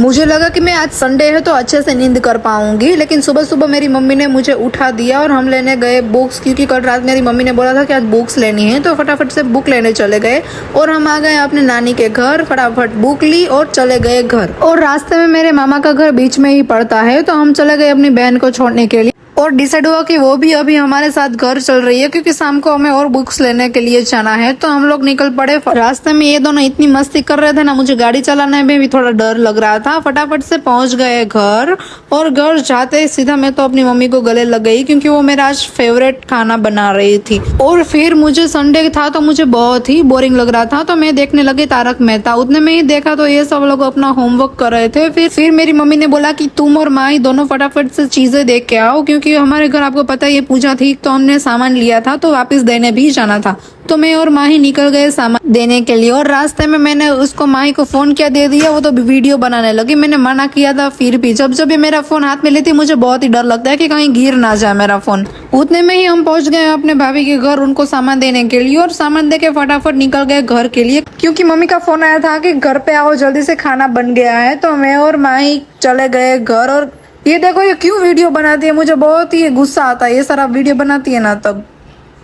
मुझे लगा कि मैं आज संडे है तो अच्छे से नींद कर पाऊंगी, लेकिन सुबह सुबह मेरी मम्मी ने मुझे उठा दिया और हम लेने गए बुक्स, क्योंकि कल रात मेरी मम्मी ने बोला था कि आज बुक्स लेनी है। तो फटाफट से बुक लेने चले गए और हम आ गए अपने नानी के घर। फटाफट बुक ली और चले गए घर। और रास्ते में मेरे मामा का घर बीच में ही पड़ता है, तो हम चले गए अपनी बहन को छोड़ने के लिए। और डिसाइड हुआ कि वो भी अभी हमारे साथ घर चल रही है, क्योंकि शाम को हमें और बुक्स लेने के लिए जाना है। तो हम लोग निकल पड़े। रास्ते में ये दोनों इतनी मस्ती कर रहे थे ना, मुझे गाड़ी चलाने में भी थोड़ा डर लग रहा था। फटाफट से पहुंच गए घर। और घर जाते ही सीधा मैं तो अपनी मम्मी को गले लग गई, क्योंकि वो मेरा आज फेवरेट खाना बना रही थी। और फिर मुझे संडे था तो मुझे बहुत ही बोरिंग लग रहा था, तो मैं देखने लगी तारक मेहता। उतने में ही देखा तो ये सब लोग अपना होमवर्क कर रहे थे। फिर मेरी मम्मी ने बोला कि तुम और माँ ही दोनों फटाफट से चीजें देख के आओ, क्योंकि हमारे घर आपको पता है ये पूजा थी, तो हमने सामान लिया था तो वापस देने भी जाना था। तो मैं और माही निकल गए सामान देने के लिए। और रास्ते में मैंने उसको माही को फोन किया, दे दिया। वो तो वीडियो बनाने लगी। मैंने मना किया था, फिर भी जब ये मेरा फोन हाथ में लेती मुझे बहुत ही डर लगता है कि कहीं गिर ना जाए मेरा फोन। उतने में ही हम पहुंच गए अपने भाभी के घर उनको सामान देने के लिए। और सामान दे के फटाफट निकल गए घर के लिए, क्योंकि मम्मी का फोन आया था कि घर पे आओ, जल्दी से खाना बन गया है। तो मैं और माही चले गए घर। और ये देखो ये क्यों वीडियो बनाती है, मुझे बहुत ही गुस्सा आता है। ये सारा वीडियो बनाती है ना, तब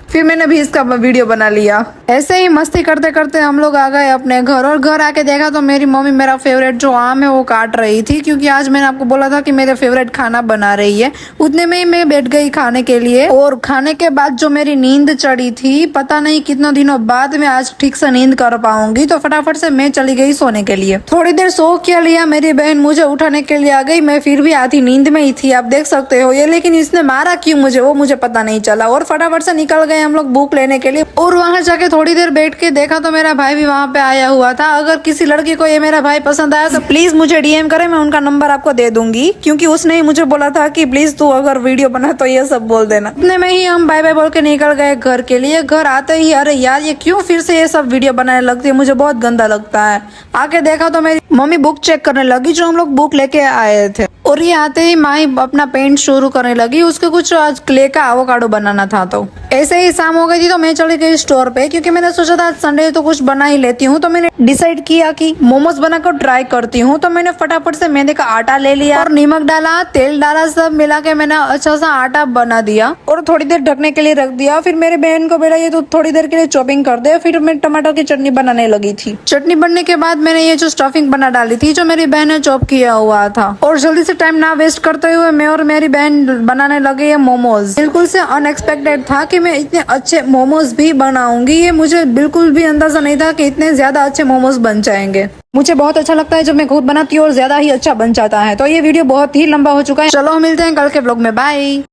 फिर मैंने भी इसका वीडियो बना लिया। ऐसे ही मस्ती करते करते हम लोग आ गए अपने घर। और घर आके देखा तो मेरी मम्मी मेरा फेवरेट जो आम है वो काट रही थी, क्योंकि आज मैंने आपको बोला था कि मेरे फेवरेट खाना बना रही है। उतने में ही मैं बैठ गई खाने के लिए। और खाने के बाद जो मेरी नींद चढ़ी थी, पता नहीं कितनों दिनों बाद मैं आज ठीक से नींद कर पाऊंगी। तो फटाफट से मैं चली गई सोने के लिए। थोड़ी देर सो के लिया, मेरी बहन मुझे उठाने के लिए आ गई। मैं फिर भी आधी नींद में ही थी, आप देख सकते हो ये। लेकिन इसने मारा क्यों मुझे, वो मुझे पता नहीं चला। और फटाफट से निकल गए हम लोग बुक लेने के लिए। और वहां जाके थोड़ी देर बैठ के देखा तो मेरा भाई भी वहां पे आया हुआ था। अगर किसी लड़की को ये मेरा भाई पसंद आया तो प्लीज मुझे डीएम करे, मैं उनका नंबर आपको दे दूंगी, क्योंकि उसने ही मुझे बोला था कि प्लीज तू अगर वीडियो बना तो ये सब बोल देना। इतने में ही हम बाय बाय बोल के निकल गए घर के लिए। घर आते ही अरे यार ये क्यों फिर से ये सब वीडियो बनाने लगती है, मुझे बहुत गंदा लगता है। आके देखा तो मेरी मम्मी बुक चेक करने लगी जो हम लोग बुक लेके आए थे। और ये आते ही माई अपना पेंट शुरू करने लगी। उसके कुछ आज क्ले का एवोकाडो बनाना था। तो ऐसे ही शाम हो गई थी तो मैं चली गई स्टोर पे, क्योंकि मैंने सोचा था संडे तो कुछ बना ही लेती हूँ। तो मैंने डिसाइड किया कि मोमोज बनाकर ट्राई करती हूँ। तो मैंने फटाफट से मैदे का आटा ले लिया और नमक डाला, तेल डाला, सब मिला के मैंने अच्छा सा आटा बना दिया और थोड़ी देर ढकने के लिए रख दिया। फिर मेरी बहन को बोला ये तो थोड़ी देर के लिए चॉपिंग कर दे। फिर मैं टमाटर की चटनी बनाने लगी थी। चटनी बनने के बाद मैंने ये जो स्टफिंग बना डाली थी जो मेरी बहन ने चॉप किया हुआ था। और जल्दी से टाइम ना वेस्ट करते हुए मैं और मेरी बहन बनाने लगे ये मोमोज। बिल्कुल से अनएक्सपेक्टेड था कि मैं इतने अच्छे मोमोज भी बनाऊंगी। ये मुझे बिल्कुल भी अंदाजा नहीं था कि इतने ज्यादा अच्छे मोमोज बन जाएंगे। मुझे बहुत अच्छा लगता है जब मैं खुद बनाती हूँ और ज्यादा ही अच्छा बन जाता है। तो ये वीडियो बहुत ही लंबा हो चुका है। चलो मिलते हैं कल के ब्लॉग में, बाय।